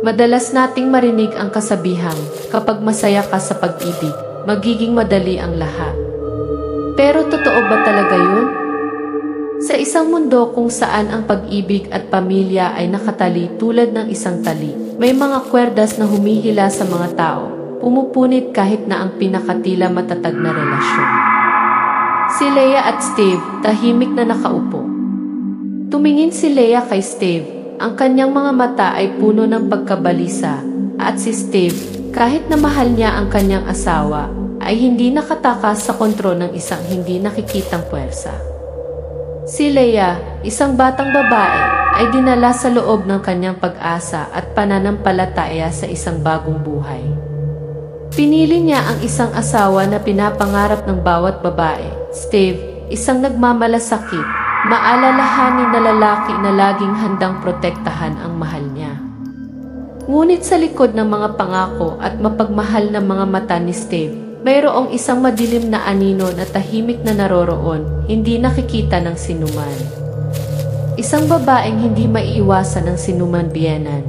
Madalas nating marinig ang kasabihang, kapag masaya ka sa pag-ibig, magiging madali ang lahat. Pero totoo ba talaga yun? Sa isang mundo kung saan ang pag-ibig at pamilya ay nakatali tulad ng isang tali, may mga kwerdas na humihila sa mga tao, pumupunit kahit na ang pinakatila matatag na relasyon. Si Leia at Steve, tahimik na nakaupo. Tumingin si Leia kay Steve, ang kanyang mga mata ay puno ng pagkabalisa, at si Steve, kahit na mahal niya ang kanyang asawa, ay hindi nakatakas sa kontrol ng isang hindi nakikitang puwersa. Si Leia, isang batang babae, ay dinala sa loob ng kanyang pag-asa at pananampalataya sa isang bagong buhay. Pinili niya ang isang asawa na pinapangarap ng bawat babae, Steve, isang nagmamalasakit, maalalahanin na lalaki na laging handang protektahan ang mahal niya. Ngunit sa likod ng mga pangako at mapagmahal na mga mata ni Steve, mayroong isang madilim na anino na tahimik na naroroon, hindi nakikita ng sinuman. Isang babaeng hindi maiiwasan ng sinuman biyenan.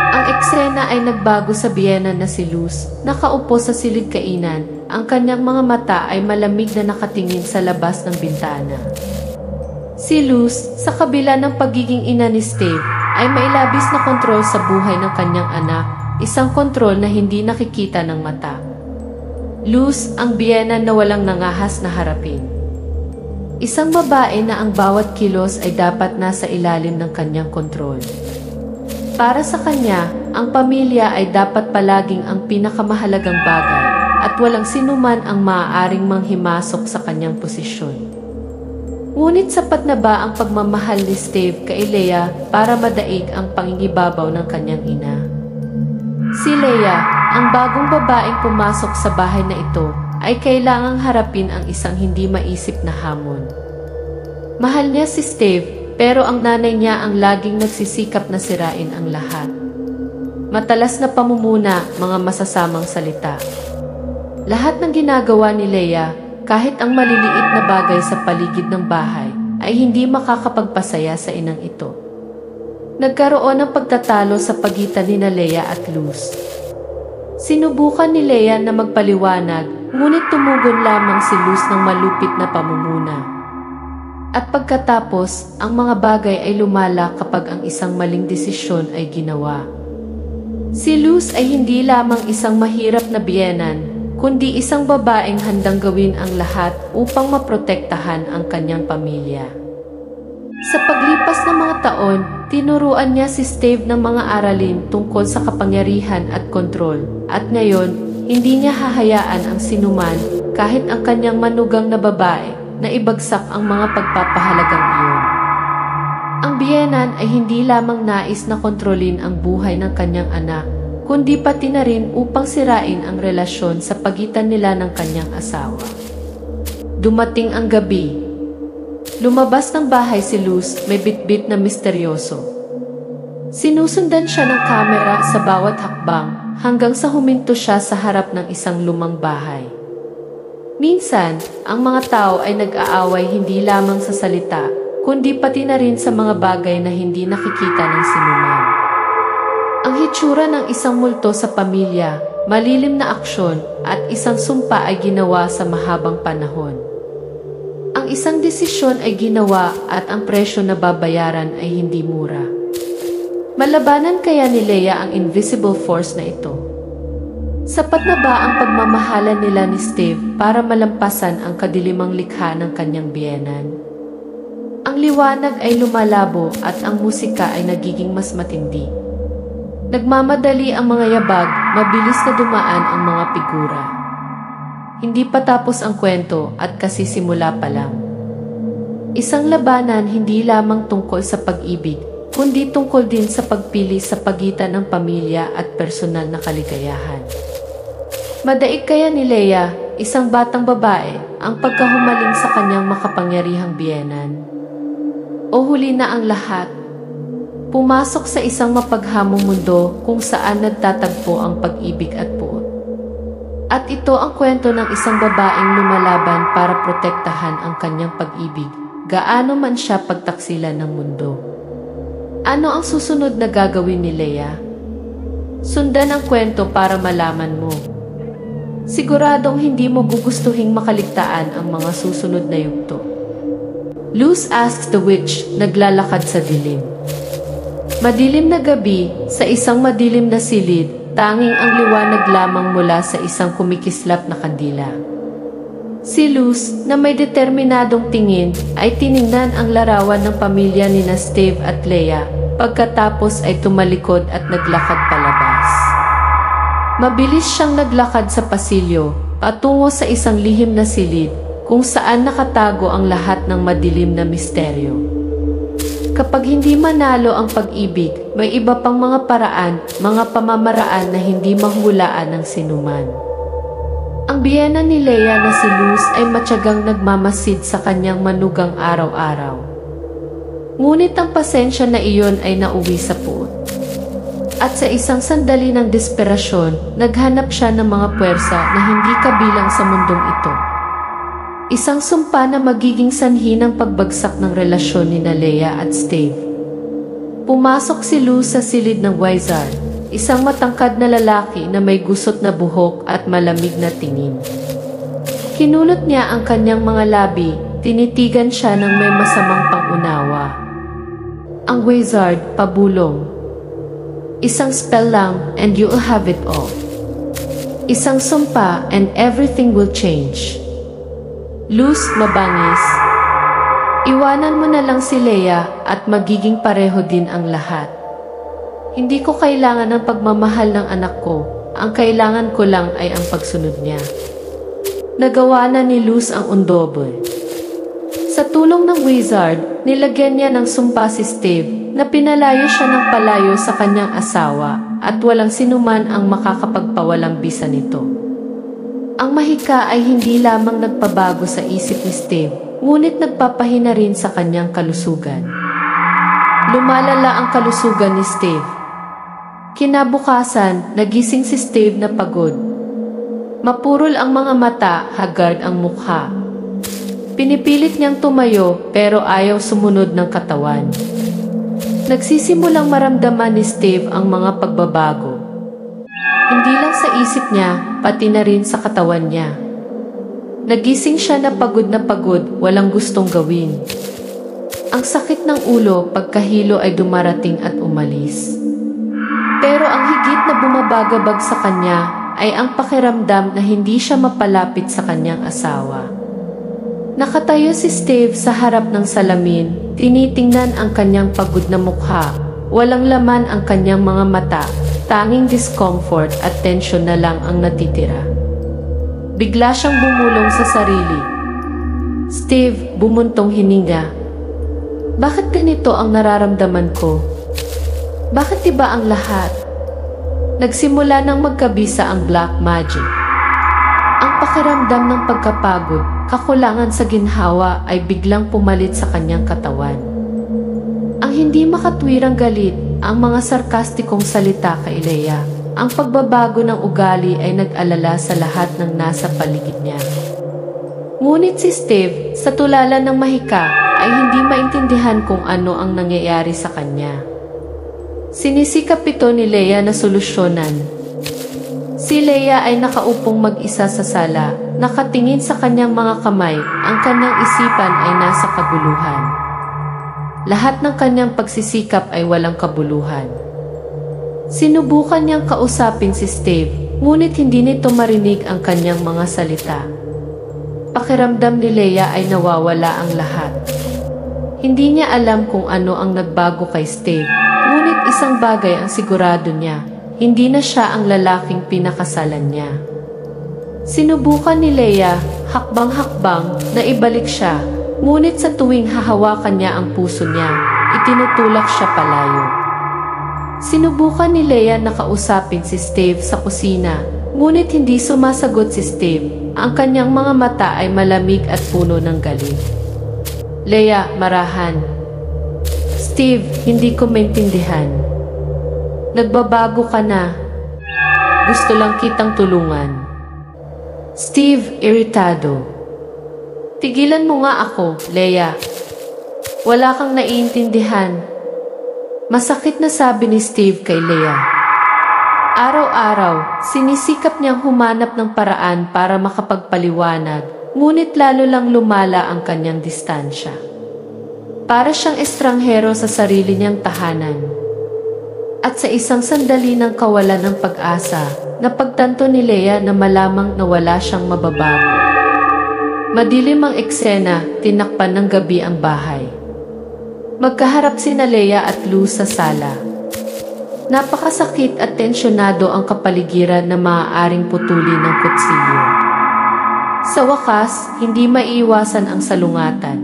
Ang eksena ay nagbago sa biyenan na si Luz, nakaupo sa silid kainan, ang kanyang mga mata ay malamig na nakatingin sa labas ng bintana. Si Luz, sa kabila ng pagiging ina ni Steve, ay mailabis na kontrol sa buhay ng kanyang anak, isang kontrol na hindi nakikita ng mata. Luz, ang biyenan na walang nangahas na harapin. Isang babae na ang bawat kilos ay dapat nasa ilalim ng kanyang kontrol. Para sa kanya, ang pamilya ay dapat palaging ang pinakamahalagang bagay at walang sinuman ang maaaring manghimasok sa kanyang posisyon. Ngunit sapat na ba ang pagmamahal ni Steve kay Leia para madaig ang pangingibabaw ng kanyang ina? Si Leia, ang bagong babaeng pumasok sa bahay na ito, ay kailangang harapin ang isang hindi maisip na hamon. Mahal niya si Steve, pero ang nanay niya ang laging nagsisikap na sirain ang lahat. Matalas na pamumuna, mga masasamang salita. Lahat ng ginagawa ni Leia, kahit ang maliliit na bagay sa paligid ng bahay, ay hindi makakapagpasaya sa inang ito. Nagkaroon ng pagtatalo sa pagitan ni Leia at Luz. Sinubukan ni Leia na magpaliwanag, ngunit tumugon lamang si Luz ng malupit na pamumuna. At pagkatapos, ang mga bagay ay lumala kapag ang isang maling desisyon ay ginawa. Si Luz ay hindi lamang isang mahirap na biyenan, kundi isang babaeng handang gawin ang lahat upang maprotektahan ang kanyang pamilya. Sa paglipas ng mga taon, tinuruan niya si Steve ng mga aralin tungkol sa kapangyarihan at kontrol, at ngayon, hindi niya hahayaan ang sinuman, kahit ang kanyang manugang na babae, na ibagsak ang mga pagpapahalagang iyon. Ang biyenan ay hindi lamang nais na kontrolin ang buhay ng kanyang anak, kundi pati na rin upang sirain ang relasyon sa pagitan nila ng kanyang asawa. Dumating ang gabi. Lumabas ng bahay si Luz, may bitbit na misteryoso. Sinusundan siya ng kamera sa bawat hakbang hanggang sa huminto siya sa harap ng isang lumang bahay. Minsan, ang mga tao ay nag-aaway hindi lamang sa salita, kundi pati na rin sa mga bagay na hindi nakikita ng sinuman. Ang hitsura ng isang multo sa pamilya, malilim na aksyon, at isang sumpa ay ginawa sa mahabang panahon. Ang isang desisyon ay ginawa at ang presyo na babayaran ay hindi mura. Malabanan kaya ni Leia ang invisible force na ito? Sapat na ba ang pagmamahalan nila ni Steve para malampasan ang kadilimang likha ng kanyang biyenan? Ang liwanag ay lumalabo at ang musika ay nagiging mas matindi. Nagmamadali ang mga yabag, mabilis na dumaan ang mga figura. Hindi pa tapos ang kwento at kasisimula pa lang. Isang labanan hindi lamang tungkol sa pag-ibig, kundi tungkol din sa pagpili sa pagitan ng pamilya at personal na kaligayahan. Madaig kaya ni Leia, isang batang babae, ang pagkahumaling sa kanyang makapangyarihang biyenan? O huli na ang lahat? Pumasok sa isang mapaghamong mundo kung saan nagtatagpo ang pag-ibig at puot. At ito ang kwento ng isang babaeng lumalaban para protektahan ang kanyang pag-ibig, gaano man siya pagtaksilan ng mundo. Ano ang susunod na gagawin ni Leia? Sundan ang kwento para malaman mo. Siguradong hindi mo gugustuhing makaligtaan ang mga susunod na yugto. Luz asks the witch, naglalakad sa dilim. Madilim na gabi, sa isang madilim na silid, tanging ang liwanag lamang mula sa isang kumikislap na kandila. Si Luz, na may determinadong tingin, ay tiningnan ang larawan ng pamilya ni Steve at Leia, pagkatapos ay tumalikod at naglakad palabas. Mabilis siyang naglakad sa pasilyo, patungo sa isang lihim na silid, kung saan nakatago ang lahat ng madilim na misteryo. Kapag hindi manalo ang pag-ibig, may iba pang mga paraan, mga pamamaraan na hindi mahulaan ng sinuman. Ang biyena ni Leia na si Luz ay matyagang nagmamasid sa kanyang manugang araw-araw. Ngunit ang pasensya na iyon ay nauwi sa puot. At sa isang sandali ng desperasyon, naghanap siya ng mga puwersa na hindi kabilang sa mundong ito. Isang sumpa na magiging sanhi ng pagbagsak ng relasyon ni Leia at Steve. Pumasok si Luz sa silid ng Wizard, isang matangkad na lalaki na may gusot na buhok at malamig na tingin. Kinulot niya ang kanyang mga labi, tinitigan siya ng may masamang pangunawa. Ang Wizard, pabulong. Isang spell lang and you'll have it all. Isang sumpa and everything will change. Luz, mabangis. Iwanan mo na lang si Leia at magiging pareho din ang lahat. Hindi ko kailangan ng pagmamahal ng anak ko. Ang kailangan ko lang ay ang pagsunod niya. Nagawa na ni Luz ang undoble. Sa tulong ng Wizard, nilagyan niya ng sumpa si Steve na pinalayo siya ng palayo sa kanyang asawa at walang sinuman ang makakapagpawalang bisa nito. Ang mahika ay hindi lamang nagpabago sa isip ni Steve, ngunit nagpapahina rin sa kanyang kalusugan. Lumalala ang kalusugan ni Steve. Kinabukasan, nagising si Steve na pagod. Mapurol ang mga mata, haggard ang mukha. Pinipilit niyang tumayo pero ayaw sumunod ng katawan. Nagsisimulang maramdaman ni Steve ang mga pagbabago. Hindi lang sa isip niya, pati na rin sa katawan niya. Nagising siya na pagod, walang gustong gawin. Ang sakit ng ulo pagkahilo ay dumarating at umalis. Pero ang higit na bumabagabag sa kanya ay ang pakiramdam na hindi siya mapalapit sa kanyang asawa. Nakatayo si Steve sa harap ng salamin, tinitingnan ang kanyang pagod na mukha. Walang laman ang kanyang mga mata, tanging discomfort at tensyon na lang ang natitira. Bigla siyang bumulong sa sarili. Steve, bumuntong hininga. Bakit ganito ang nararamdaman ko? Bakit iba ang lahat? Nagsimula nang magkabisa ang black magic. Ang pakiramdam ng pagkapagod, kakulangan sa ginhawa ay biglang pumalit sa kanyang katawan. Ang hindi makatwirang galit, ang mga sarkastikong salita kay Leia, ang pagbabago ng ugali ay nag-alala sa lahat ng nasa paligid niya. Ngunit si Steve, sa tulala ng mahika, ay hindi maintindihan kung ano ang nangyayari sa kanya. Sinisikap ito ni Leia na solusyonan. Si Leia ay nakaupong mag-isa sa sala, nakatingin sa kanyang mga kamay, ang kanyang isipan ay nasa kaguluhan. Lahat ng kanyang pagsisikap ay walang kabuluhan. Sinubukan niyang kausapin si Steve, ngunit hindi nito marinig ang kanyang mga salita. Pakiramdam ni Leia ay nawawala ang lahat. Hindi niya alam kung ano ang nagbago kay Steve, ngunit isang bagay ang sigurado niya, hindi na siya ang lalaking pinakasalan niya. Sinubukan ni Leia, hakbang-hakbang, na ibalik siya, ngunit sa tuwing hahawakan niya ang puso niya, itinutulak siya palayo. Sinubukan ni Leia na kausapin si Steve sa kusina, ngunit hindi sumasagot si Steve. Ang kanyang mga mata ay malamig at puno ng galit. Leia, marahan. Steve, hindi ko maintindihan. Nagbabago ka na. Gusto lang kitang tulungan. Steve, iritado. Tigilan mo nga ako, Leia. Wala kang naiintindihan. Masakit na sabi ni Steve kay Leia. Araw-araw, sinisikap niyang humanap ng paraan para makapagpaliwanag, ngunit lalo lang lumala ang kanyang distansya. Para siyang estranghero sa sarili niyang tahanan. At sa isang sandali ng kawalan ng pag-asa, napagtanto ni Leia na malamang nawala siyang mababago. Madilim ang eksena, tinakpan ng gabi ang bahay. Magkaharap sina Leia at Luz sa sala. Napakasakit at tensyonado ang kapaligiran na maaaring putulin ng kutsilyo. Sa wakas, hindi maiiwasan ang salungatan.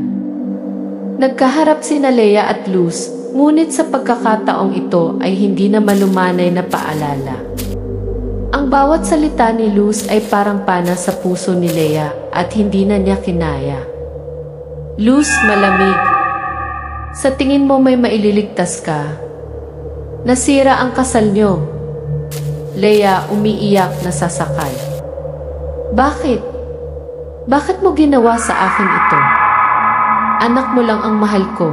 Nagkaharap sina Leia at Luz, ngunit sa pagkakataong ito ay hindi na malumanay na paalala. Ang bawat salita ni Luz ay parang pana sa puso ni Leia at hindi na niya kinaya. Luz, malamig. Sa tingin mo may maililigtas ka? Nasira ang kasal niyo. Leia umiiyak na sasakal. Bakit? Bakit mo ginawa sa akin ito? Anak mo lang ang mahal ko.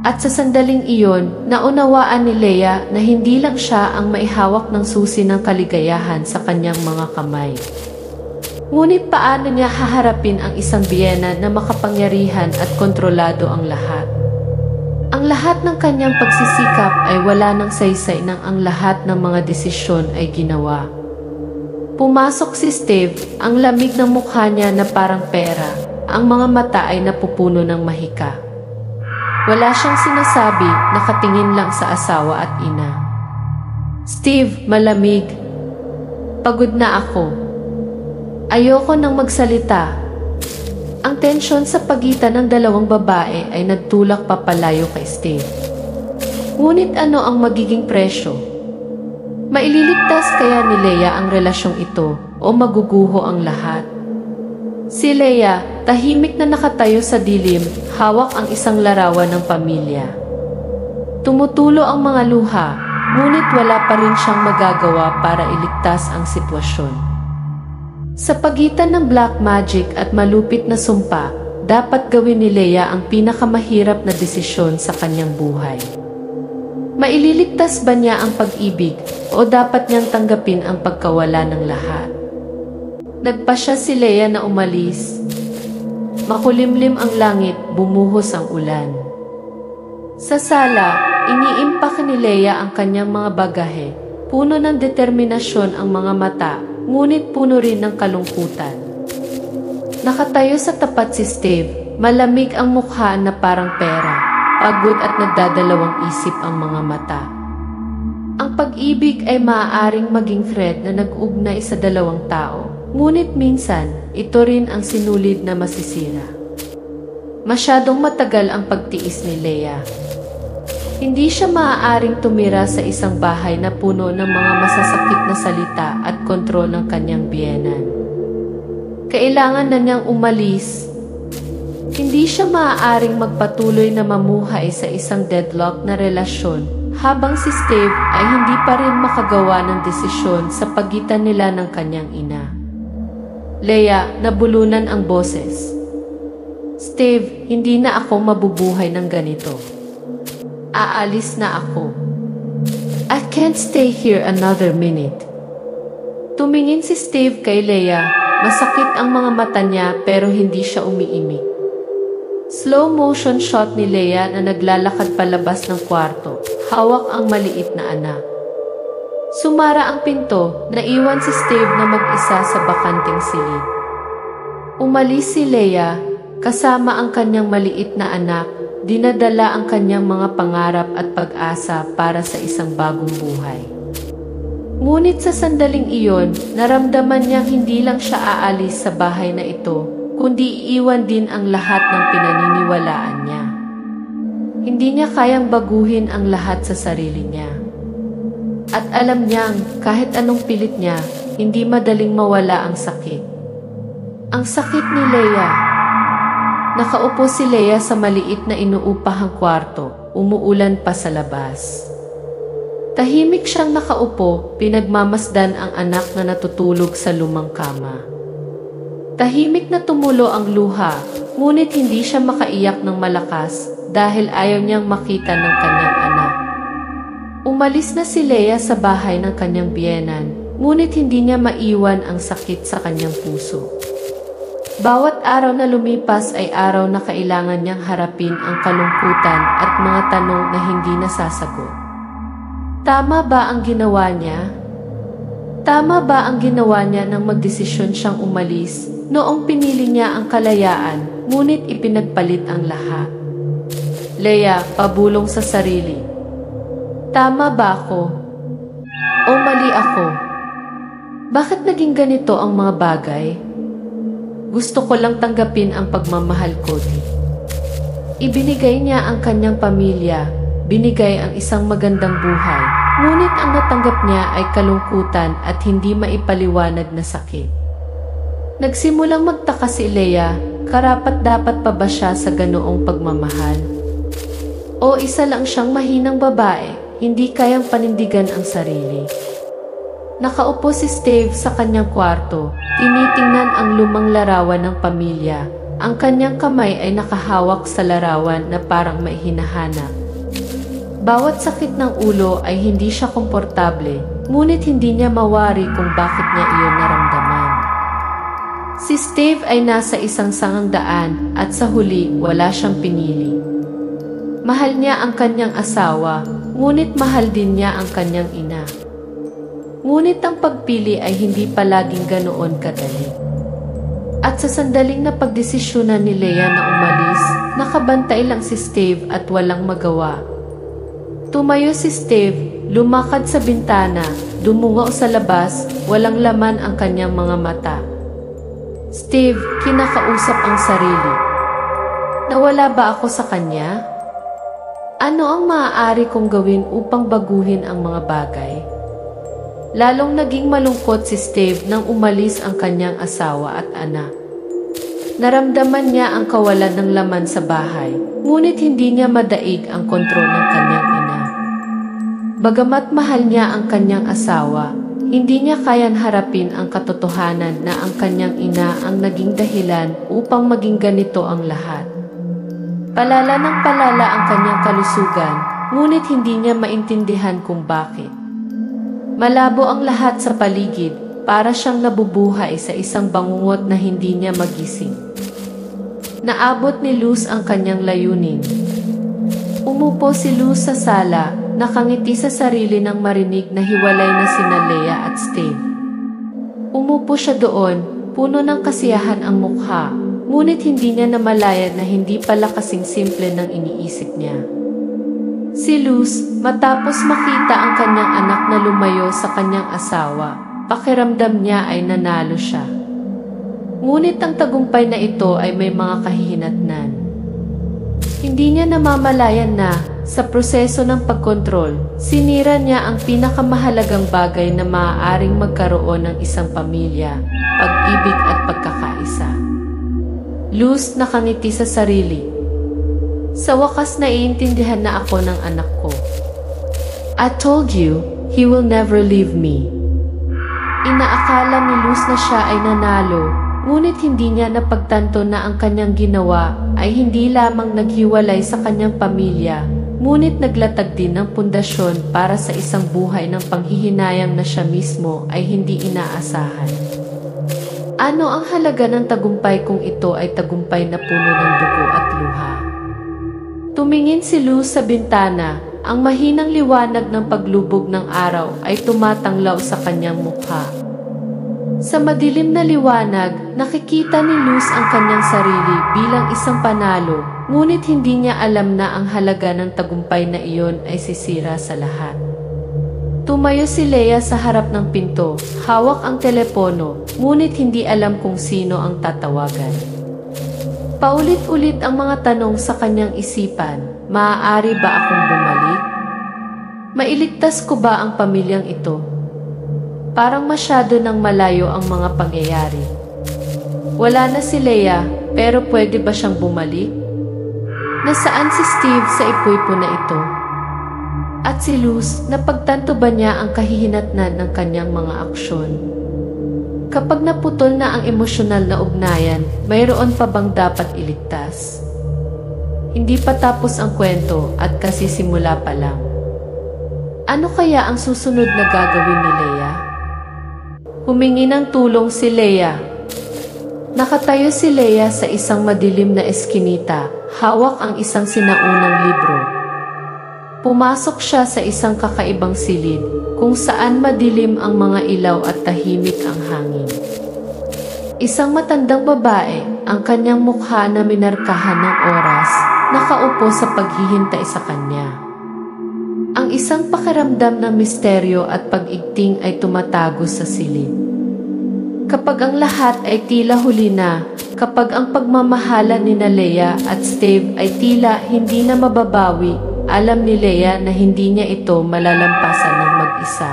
At sa sandaling iyon, naunawaan ni Leia na hindi lang siya ang maihawak ng susi ng kaligayahan sa kanyang mga kamay. Ngunit paano niya haharapin ang isang biyena na makapangyarihan at kontrolado ang lahat? Ang lahat ng kanyang pagsisikap ay wala ng saysay nang ang lahat ng mga desisyon ay ginawa. Pumasok si Steve, ang lamig ng mukha niya na parang pera, ang mga mata ay napupuno ng mahika. Wala siyang sinasabi, nakatingin lang sa asawa at ina. Steve, malamig. Pagod na ako. Ayoko nang magsalita. Ang tensyon sa pagitan ng dalawang babae ay nagtulak papalayo kay Steve. Ngunit ano ang magiging presyo? Maililigtas kaya ni Leia ang relasyong ito o maguguho ang lahat? Si Leia, tahimik na nakatayo sa dilim, hawak ang isang larawan ng pamilya. Tumutulo ang mga luha, ngunit wala pa rin siyang magagawa para iligtas ang sitwasyon. Sa pagitan ng black magic at malupit na sumpa, dapat gawin ni Leia ang pinakamahirap na desisyon sa kanyang buhay. Maililigtas ba niya ang pag-ibig o dapat niyang tanggapin ang pagkawala ng lahat? Nagpasya si Leia na umalis. Makulimlim ang langit, bumuhos ang ulan. Sa sala, iniimpak ni Leia ang kanyang mga bagahe. Puno ng determinasyon ang mga mata, ngunit puno rin ng kalungkutan. Nakatayo sa tapat si Steve, malamig ang mukha na parang pera, pagod at nagdadalawang isip ang mga mata. Ang pag-ibig ay maaaring maging thread na nag-ugnay sa dalawang tao, ngunit minsan, ito rin ang sinulid na masisira. Masyadong matagal ang pagtiis ni Leia. Hindi siya maaaring tumira sa isang bahay na puno ng mga masasakit na salita at kontrol ng kanyang biyenan. Kailangan na niyang umalis. Hindi siya maaaring magpatuloy na mamuhay sa isang deadlock na relasyon habang si Steve ay hindi pa rin makagawa ng desisyon sa pagitan nila ng kanyang ina. Leia, nabulunan ang boses. Steve, hindi na ako mabubuhay ng ganito. Aalis na ako. I can't stay here another minute. Tumingin si Steve kay Leia. Masakit ang mga mata niya pero hindi siya umiimik. Slow motion shot ni Leia na naglalakad palabas ng kwarto. Hawak ang maliit na anak. Sumara ang pinto, naiwan si Steve na mag-isa sa bakanting silid. Umalis si Leia, kasama ang kanyang maliit na anak. Dinadala ang kanyang mga pangarap at pag-asa para sa isang bagong buhay. Ngunit sa sandaling iyon, naramdaman niyang hindi lang siya aalis sa bahay na ito, kundi iiwan din ang lahat ng pinaniniwalaan niya. Hindi niya kayang baguhin ang lahat sa sarili niya. At alam niyang kahit anong pilit niya, hindi madaling mawala ang sakit. Ang sakit ni Leia. Nakaupo si Leia sa maliit na inuupahang kwarto, umuulan pa sa labas. Tahimik siyang nakaupo, pinagmamasdan ang anak na natutulog sa lumang kama. Tahimik na tumulo ang luha, ngunit hindi siya makaiyak ng malakas dahil ayaw niyang makita ng kanyang anak. Umalis na si Leia sa bahay ng kanyang biyenan, ngunit hindi niya maiwan ang sakit sa kanyang puso. Bawat araw na lumipas ay araw na kailangan niyang harapin ang kalungkutan at mga tanong na hindi nasasagot. Tama ba ang ginawa niya? Tama ba ang ginawa niya nang magdesisyon siyang umalis noong pinili niya ang kalayaan, ngunit ipinagpalit ang lahat? Leia, pabulong sa sarili. Tama ba ako? O mali ako? Bakit naging ganito ang mga bagay? Gusto ko lang tanggapin ang pagmamahal ko. Ibinigay niya ang kanyang pamilya, binigay ang isang magandang buhay, ngunit ang natanggap niya ay kalungkutan at hindi maipaliwanag na sakit. Nagsimulang magtaka si Leia, karapat-dapat pa ba siya sa ganoong pagmamahal? O isa lang siyang mahinang babae, hindi kayang panindigan ang sarili. Nakaupo si Steve sa kanyang kwarto, tinitingnan ang lumang larawan ng pamilya. Ang kanyang kamay ay nakahawak sa larawan na parang may hinahanap. Bawat sakit ng ulo ay hindi siya komportable, ngunit hindi niya mawari kung bakit niya iyon naramdaman. Si Steve ay nasa isang sangang daan at sa huli wala siyang pinili. Mahal niya ang kanyang asawa, ngunit mahal din niya ang kanyang ina. Ngunit ang pagpili ay hindi palaging ganoon kadali. At sa sandaling na pagdesisyonan ni Leia na umalis, nakabantay lang si Steve at walang magawa. Tumayo si Steve, lumakad sa bintana, dumungo sa labas, walang laman ang kanyang mga mata. Steve, kinakausap ang sarili. Nawala ba ako sa kanya? Ano ang maaari kong gawin upang baguhin ang mga bagay? Lalong naging malungkot si Steve nang umalis ang kanyang asawa at anak. Naramdaman niya ang kawalan ng laman sa bahay, ngunit hindi niya madaig ang kontrol ng kanyang ina. Bagamat mahal niya ang kanyang asawa, hindi niya kayang harapin ang katotohanan na ang kanyang ina ang naging dahilan upang maging ganito ang lahat. Palala ng palala ang kanyang kalusugan, ngunit hindi niya maintindihan kung bakit. Malabo ang lahat sa paligid, para siyang nabubuhay sa isang bangungot na hindi niya magising. Naabot ni Luz ang kanyang layunin. Umupo si Luz sa sala, nakangiti sa sarili nang marinig na hiwalay na sina Leia at Steve. Umupo siya doon, puno ng kasiyahan ang mukha, ngunit hindi niya namalayan na hindi pala kasing simple ng iniisip niya. Si Luz, matapos makita ang kanyang anak na lumayo sa kanyang asawa, pakiramdam niya ay nanalo siya. Ngunit ang tagumpay na ito ay may mga kahihinatnan. Hindi niya namamalayan na, sa proseso ng pagkontrol, sinira niya ang pinakamahalagang bagay na maaaring magkaroon ng isang pamilya, pag-ibig at pagkakaisa. Luz, nakangiti sa sarili. Sa wakas naiintindihan na ako ng anak ko. I told you, he will never leave me. Inaakala ni Luz na siya ay nanalo, ngunit hindi niya napagtanto na ang kanyang ginawa ay hindi lamang naghiwalay sa kanyang pamilya, ngunit naglatag din ng pundasyon para sa isang buhay ng panghihinayang na siya mismo ay hindi inaasahan. Ano ang halaga ng tagumpay kung ito ay tagumpay na puno ng dugo at luha? Tumingin si Luz sa bintana, ang mahinang liwanag ng paglubog ng araw ay tumatanglaw sa kanyang mukha. Sa madilim na liwanag, nakikita ni Luz ang kanyang sarili bilang isang panalo, ngunit hindi niya alam na ang halaga ng tagumpay na iyon ay sisira sa lahat. Tumayo si Leia sa harap ng pinto, hawak ang telepono, ngunit hindi alam kung sino ang tatawagan. Paulit-ulit ang mga tanong sa kanyang isipan, maaari ba akong bumalik? Mailigtas ko ba ang pamilyang ito? Parang masyado nang malayo ang mga pangyayari. Wala na si Leia, pero pwede ba siyang bumalik? Nasaan si Steve sa ipuypo na ito? At si Luz, napagtanto ba niya ang kahihinatnan ng kanyang mga aksyon? Kapag naputol na ang emosyonal na ugnayan, mayroon pa bang dapat iligtas? Hindi pa tapos ang kwento at kasisimula pa lang. Ano kaya ang susunod na gagawin ni Leia? Humingi ng tulong si Leia. Nakatayo si Leia sa isang madilim na eskinita, hawak ang isang sinaunang libro. Pumasok siya sa isang kakaibang silid, kung saan madilim ang mga ilaw at tahimik ang hangin. Isang matandang babae, ang kanyang mukha na minarkahan ng oras, nakaupo sa paghihintay sa kanya. Ang isang pakiramdam ng misteryo at pag-igting ay tumatago sa silid. Kapag ang lahat ay tila huli na, kapag ang pagmamahalan ni Leia at Steve ay tila hindi na mababawi, alam ni Leia na hindi niya ito malalampasan ng mag-isa.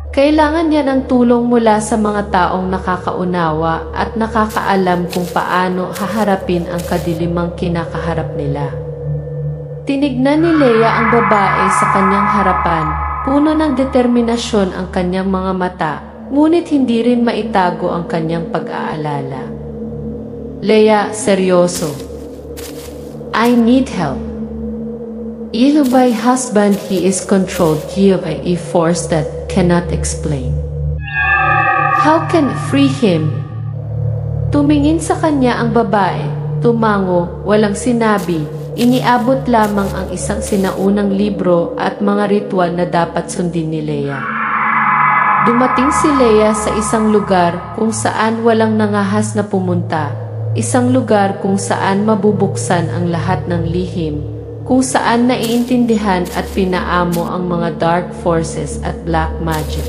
Kailangan niya ng tulong mula sa mga taong nakakaunawa at nakakaalam kung paano haharapin ang kadilimang kinakaharap nila. Tinignan ni Leia ang babae sa kanyang harapan, puno ng determinasyon ang kanyang mga mata, ngunit hindi rin maitago ang kanyang pag-aalala. Leia, seryoso. I need help. My husband, he is controlled by a force that cannot explain. How can I free him? Tumingin sa kanya ang babae, tumango, walang sinabi, iniabot lamang ang isang sinaunang libro at mga ritual na dapat sundin ni Leia. Dumating si Leia sa isang lugar kung saan walang nangahas na pumunta, isang lugar kung saan mabubuksan ang lahat ng lihim, kung saan naiintindihan at pinaamo ang mga dark forces at black magic.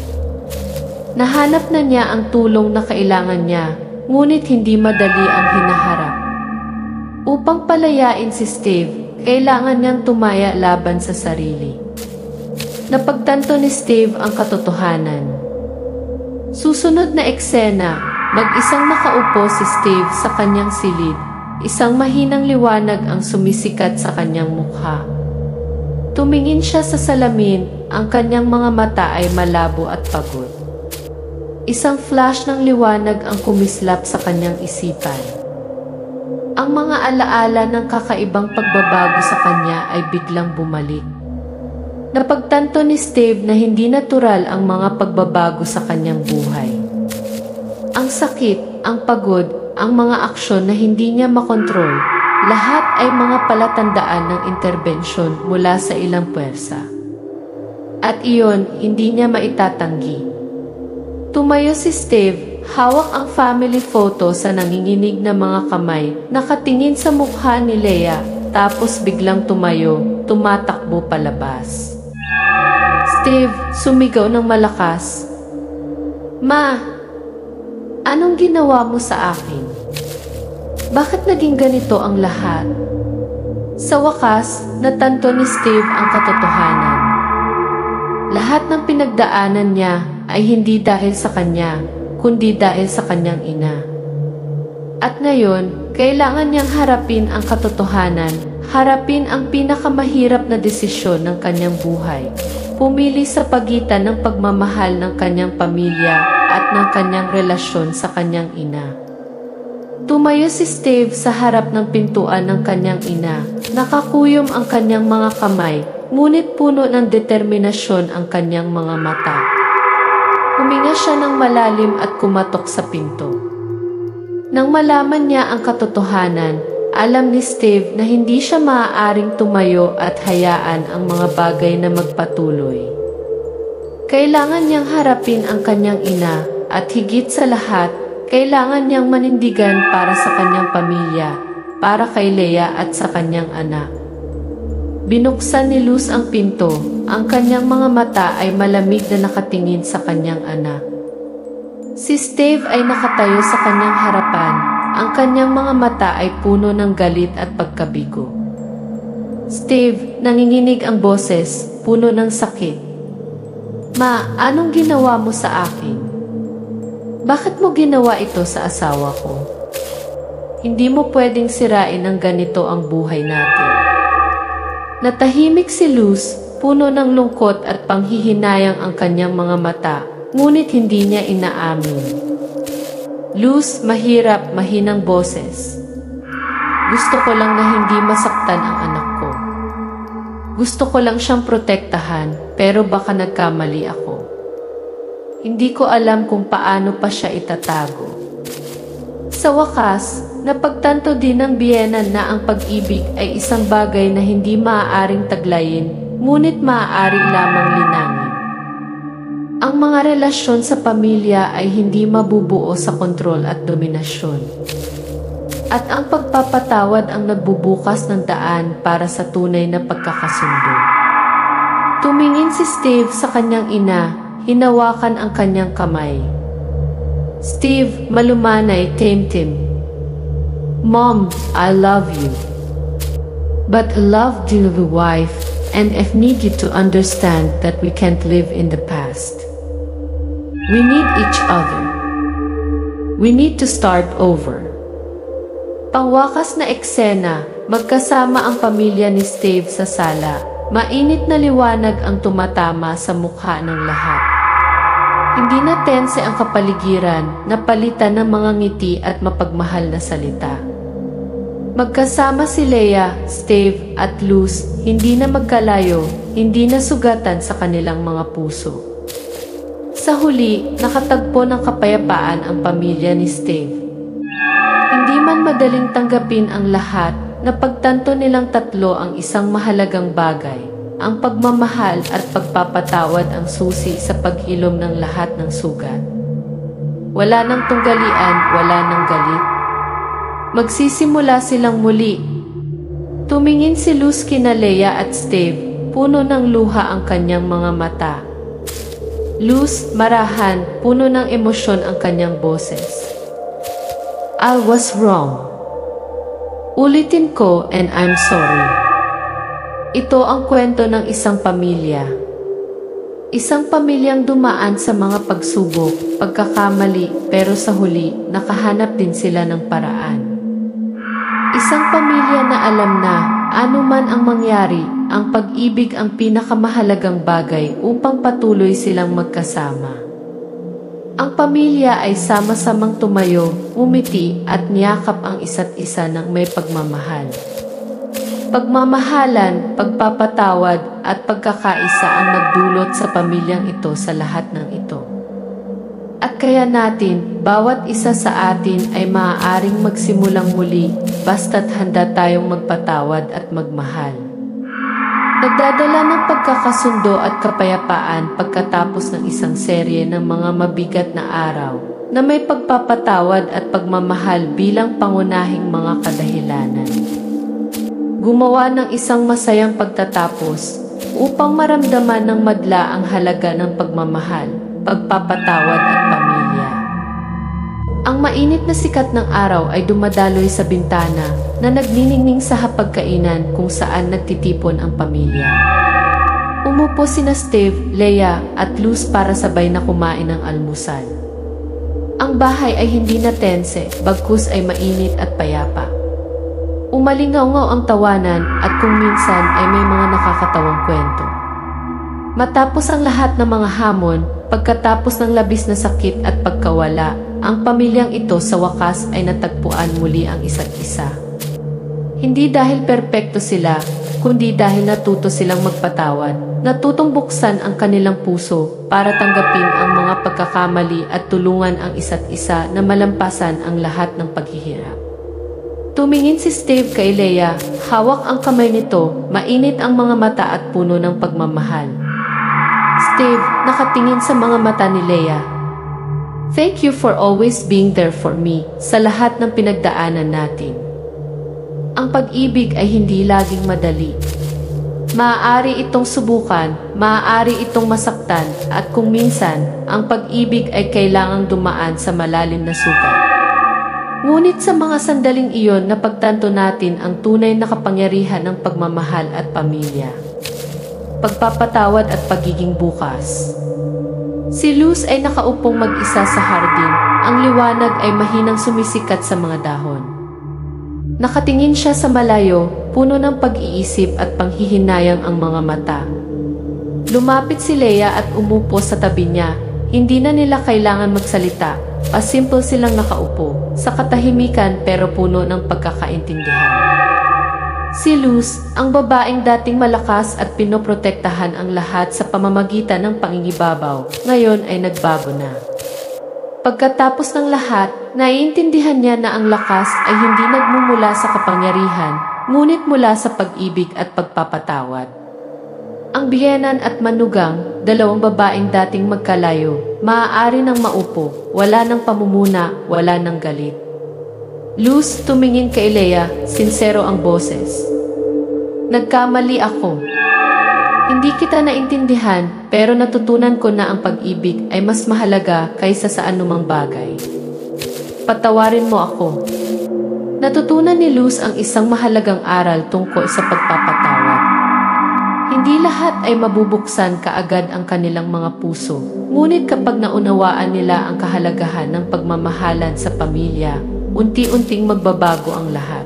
Nahanap na niya ang tulong na kailangan niya, ngunit hindi madali ang hinaharap. Upang palayain si Steve, kailangan niyang tumaya laban sa sarili. Napagtanto ni Steve ang katotohanan. Susunod na eksena, mag-isang nakaupo si Steve sa kanyang silid. Isang mahinang liwanag ang sumisikat sa kanyang mukha. Tumingin siya sa salamin, ang kanyang mga mata ay malabo at pagod. Isang flash ng liwanag ang kumislap sa kanyang isipan. Ang mga alaala ng kakaibang pagbabago sa kanya ay biglang bumalik. Napagtanto ni Steve na hindi natural ang mga pagbabago sa kanyang buhay. Ang sakit, ang pagod, ang mga aksyon na hindi niya makontrol, lahat ay mga palatandaan ng interbensyon mula sa ilang puwersa. At iyon, hindi niya maitatanggi. Tumayo si Steve, hawak ang family photo sa nanginginig na mga kamay, nakatingin sa mukha ni Leia, tapos biglang tumayo, tumatakbo palabas. Steve, sumigaw ng malakas. Ma, anong ginawa mo sa akin? Bakit naging ganito ang lahat? Sa wakas, natanto ni Steve ang katotohanan. Lahat ng pinagdaanan niya ay hindi dahil sa kanya, kundi dahil sa kanyang ina. At ngayon, kailangan niyang harapin ang katotohanan, harapin ang pinakamahirap na desisyon ng kanyang buhay. Pumili sa pagitan ng pagmamahal ng kanyang pamilya at ng kanyang relasyon sa kanyang ina. Tumayo si Steve sa harap ng pintuan ng kanyang ina. Nakakuyom ang kanyang mga kamay, ngunit puno ng determinasyon ang kanyang mga mata. Huminga siya ng malalim at kumatok sa pinto. Nang malaman niya ang katotohanan, alam ni Steve na hindi siya maaaring tumayo at hayaan ang mga bagay na magpatuloy. Kailangan niyang harapin ang kanyang ina at higit sa lahat, kailangan niyang manindigan para sa kanyang pamilya, para kay Leia at sa kanyang anak. Binuksan ni Luz ang pinto, ang kanyang mga mata ay malamig na nakatingin sa kanyang anak. Si Steve ay nakatayo sa kanyang harapan, ang kanyang mga mata ay puno ng galit at pagkabigo. Steve, nanginginig ang boses, puno ng sakit. Ma, anong ginawa mo sa akin? Bakit mo ginawa ito sa asawa ko? Hindi mo pwedeng sirain ng ganito ang buhay natin. Natahimik si Luz, puno ng lungkot at panghihinayang ang kanyang mga mata, ngunit hindi niya inaamin. Luz, mahirap, mahinang boses. Gusto ko lang na hindi masaktan ang anak ko. Gusto ko lang siyang protektahan, pero baka nagkamali ako. Hindi ko alam kung paano pa siya itatago. Sa wakas, napagtanto din ng biyenan na ang pag-ibig ay isang bagay na hindi maaaring taglayin, ngunit maaari lamang linangin. Ang mga relasyon sa pamilya ay hindi mabubuo sa kontrol at dominasyon. At ang pagpapatawad ang nagbubukas ng daan para sa tunay na pagkakasundo. Tumingin si Steve sa kanyang ina, hinawakan ang kanyang kamay. Steve, malumanay, temtem. Mom, I love you. But I love dear wife, and I need you to understand that we can't live in the past. We need each other. We need to start over. Pangwakas na eksena, magkasama ang pamilya ni Steve sa sala. Mainit na liwanag ang tumatama sa mukha ng lahat. Hindi na tense ang kapaligiran, napalitan ng mga ngiti at mapagmahal na salita. Magkasama si Leia, Steve at Luz, hindi na magkalayo, hindi na sugatan sa kanilang mga puso. Sa huli, nakatagpo ng kapayapaan ang pamilya ni Steve. Hindi man madaling tanggapin ang lahat, napagtanto nilang tatlo ang isang mahalagang bagay, ang pagmamahal at pagpapatawad ang susi sa paghilom ng lahat ng sugat. Wala nang tunggalian, wala nang galit. Magsisimula silang muli. Tumingin si Luz kina Leia at Steve, puno ng luha ang kanyang mga mata. Luz, marahan, puno ng emosyon ang kanyang boses. I was wrong. Ulitin ko and I'm sorry. Ito ang kwento ng isang pamilya. Isang pamilyang dumaan sa mga pagsubok, pagkakamali, pero sa huli, nakahanap din sila ng paraan. Isang pamilya na alam na, anuman ang mangyari, ang pag-ibig ang pinakamahalagang bagay upang patuloy silang magkasama. Ang pamilya ay sama-samang tumayo, umiti at niyakap ang isa't isa ng may pagmamahal. Pagmamahalan, pagpapatawad at pagkakaisa ang nagdulot sa pamilyang ito sa lahat ng ito. At kaya natin, bawat isa sa atin ay maaaring magsimulang muli basta't handa tayong magpatawad at magmahal. Nagdadala ng pagkakasundo at kapayapaan pagkatapos ng isang serye ng mga mabigat na araw na may pagpapatawad at pagmamahal bilang pangunahing mga kadahilanan. Gumawa ng isang masayang pagtatapos upang maramdaman ng madla ang halaga ng pagmamahal, pagpapatawad at pamilya. Ang mainit na sikat ng araw ay dumadaloy sa bintana na nagniningning sa hapagkainan kung saan nagtitipon ang pamilya. Umupo sina Steve, Leia at Luz para sabay na kumain ng almusal. Ang bahay ay hindi na tense, bagkus ay mainit at payapa. Umalingaw-ngaw ang tawanan at kung minsan ay may mga nakakatawang kwento. Matapos ang lahat ng mga hamon, pagkatapos ng labis na sakit at pagkawala, ang pamilyang ito sa wakas ay natagpuan muli ang isa't isa. Hindi dahil perpekto sila, kundi dahil natuto silang magpatawad, natutong buksan ang kanilang puso para tanggapin ang mga pagkakamali at tulungan ang isa't isa na malampasan ang lahat ng paghihirap. Tumingin si Steve kay Leia, hawak ang kamay nito, mainit ang mga mata at puno ng pagmamahal. Steve, nakatingin sa mga mata ni Leia. Thank you for always being there for me sa lahat ng pinagdaanan natin. Ang pag-ibig ay hindi laging madali. Maaari itong subukan, maaari itong masaktan, at kung minsan, ang pag-ibig ay kailangang dumaan sa malalim na sugat. Ngunit sa mga sandaling iyon napagtanto natin ang tunay na kapangyarihan ng pagmamahal at pamilya. Pagpapatawad at pagiging bukas. Si Luz ay nakaupong mag-isa sa hardin, ang liwanag ay mahinang sumisikat sa mga dahon. Nakatingin siya sa malayo, puno ng pag-iisip at panghihinayang ang mga mata. Lumapit si Leia at umupo sa tabi niya, hindi na nila kailangan magsalita, Pasimple silang nakaupo sa katahimikan pero puno ng pagkakaintindihan. Si Luz, ang babaeng dating malakas at pinoprotektahan ang lahat sa pamamagitan ng pangingibabaw, ngayon ay nagbago na. Pagkatapos ng lahat, naiintindihan niya na ang lakas ay hindi nagmumula sa kapangyarihan, ngunit mula sa pag-ibig at pagpapatawad. Ang biyenan at manugang, dalawang babaeng dating magkalayo, maaari nang maupo, wala ng pamumuna, wala ng galit. Luz, tumingin kay Leia, sinsero ang boses. Nagkamali ako. Hindi kita naintindihan, pero natutunan ko na ang pag-ibig ay mas mahalaga kaysa sa anumang bagay. Patawarin mo ako. Natutunan ni Luz ang isang mahalagang aral tungkol sa pagpapatawad. Hindi lahat ay mabubuksan kaagad ang kanilang mga puso, ngunit kapag naunawaan nila ang kahalagahan ng pagmamahalan sa pamilya, unti-unting magbabago ang lahat.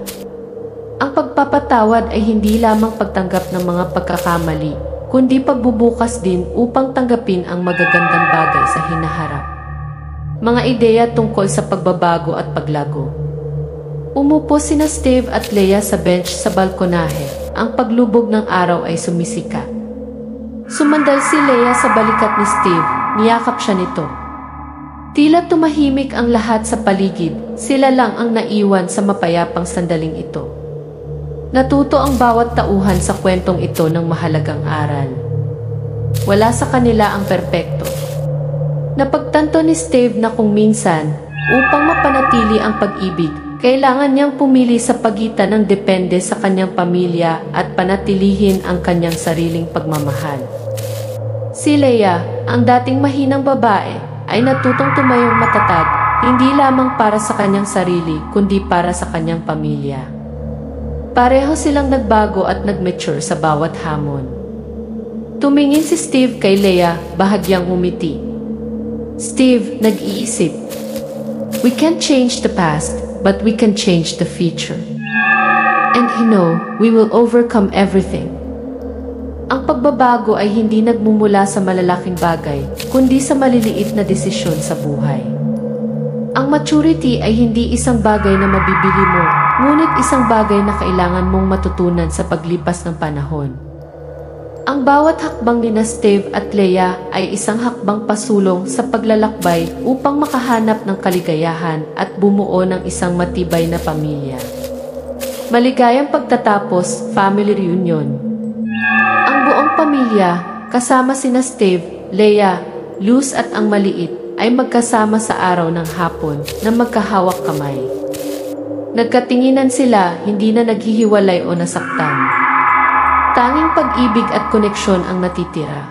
Ang pagpapatawad ay hindi lamang pagtanggap ng mga pagkakamali, kundi pagbubukas din upang tanggapin ang magagandang bagay sa hinaharap. Mga ideya tungkol sa pagbabago at paglago. Umupo sina Steve at Leia sa bench sa balkonahe. Ang paglubog ng araw ay sumisikat. Sumandal si Leia sa balikat ni Steve, niyakap siya nito. Tila tumahimik ang lahat sa paligid, sila lang ang naiwan sa mapayapang sandaling ito. Natuto ang bawat tauhan sa kwentong ito ng mahalagang aral. Wala sa kanila ang perpekto. Napagtanto ni Steve na kung minsan, upang mapanatili ang pag-ibig, kailangan niyang pumili sa pagitan ng depende sa kanyang pamilya at panatilihin ang kanyang sariling pagmamahal. Si Leia, ang dating mahinang babae, ay natutong tumayong matatag, hindi lamang para sa kanyang sarili, kundi para sa kanyang pamilya. Pareho silang nagbago at nag-mature sa bawat hamon. Tumingin si Steve kay Leia, bahagyang umiti. Steve, nag-iisip. We can't change the past, but we can change the future. And we will overcome everything. Ang pagbabago ay hindi nagmumula sa malalaking bagay, kundi sa maliliit na desisyon sa buhay. Ang maturity ay hindi isang bagay na mabibili mo, ngunit isang bagay na kailangan mong matutunan sa paglipas ng panahon. Ang bawat hakbang ni Steve at Leia ay isang hakbang pasulong sa paglalakbay upang makahanap ng kaligayahan at bumuo ng isang matibay na pamilya. Maligayang pagtatapos, family reunion. Ang buong pamilya, kasama sina Steve, Leia, Luz at ang maliit, ay magkasama sa araw ng hapon na magkahawak kamay. Nagkatinginan sila, hindi na naghihiwalay o nasaktan. Tanging pag-ibig at koneksyon ang natitira.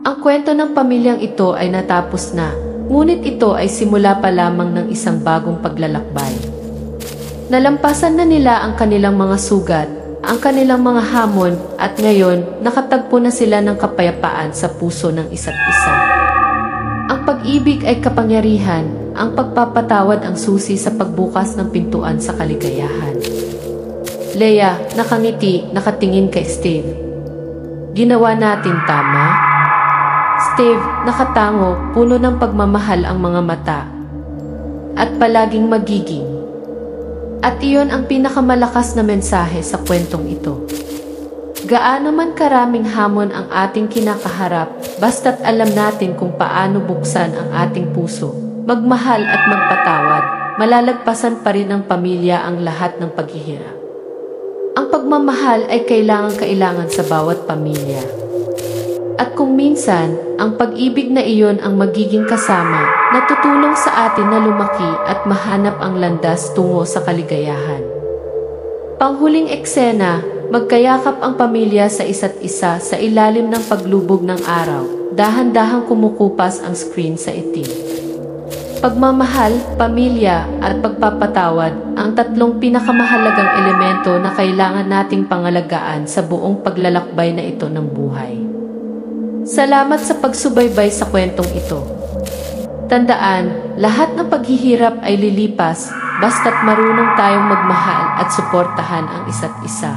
Ang kwento ng pamilyang ito ay natapos na, ngunit ito ay simula pa lamang ng isang bagong paglalakbay. Nalampasan na nila ang kanilang mga sugat, ang kanilang mga hamon, at ngayon nakatagpo na sila ng kapayapaan sa puso ng isa't isa. Ang pag-ibig ay kapangyarihan, ang pagpapatawad ang susi sa pagbukas ng pintuan sa kaligayahan. Leia, nakangiti, nakatingin kay Steve. Ginawa natin tama? Steve, nakatango, puno ng pagmamahal ang mga mata. At palaging magiging. At iyon ang pinakamalakas na mensahe sa kwentong ito. Gaano man karaming hamon ang ating kinakaharap, basta't alam natin kung paano buksan ang ating puso, magmahal at magpatawad, malalagpasan pa rin ng pamilya ang lahat ng paghihirap. Ang pagmamahal ay kailangan sa bawat pamilya. At kung minsan, ang pag-ibig na iyon ang magiging kasama na tutulong sa atin na lumaki at mahanap ang landas tungo sa kaligayahan. Panghuling eksena, magkayakap ang pamilya sa isa't isa sa ilalim ng paglubog ng araw, dahan-dahang kumukupas ang screen sa itim. Pagmamahal, pamilya, at pagpapatawad ang tatlong pinakamahalagang elemento na kailangan nating pangalagaan sa buong paglalakbay na ito ng buhay. Salamat sa pagsubaybay sa kwentong ito. Tandaan, lahat ng paghihirap ay lilipas basta't marunong tayong magmahal at suportahan ang isa't isa.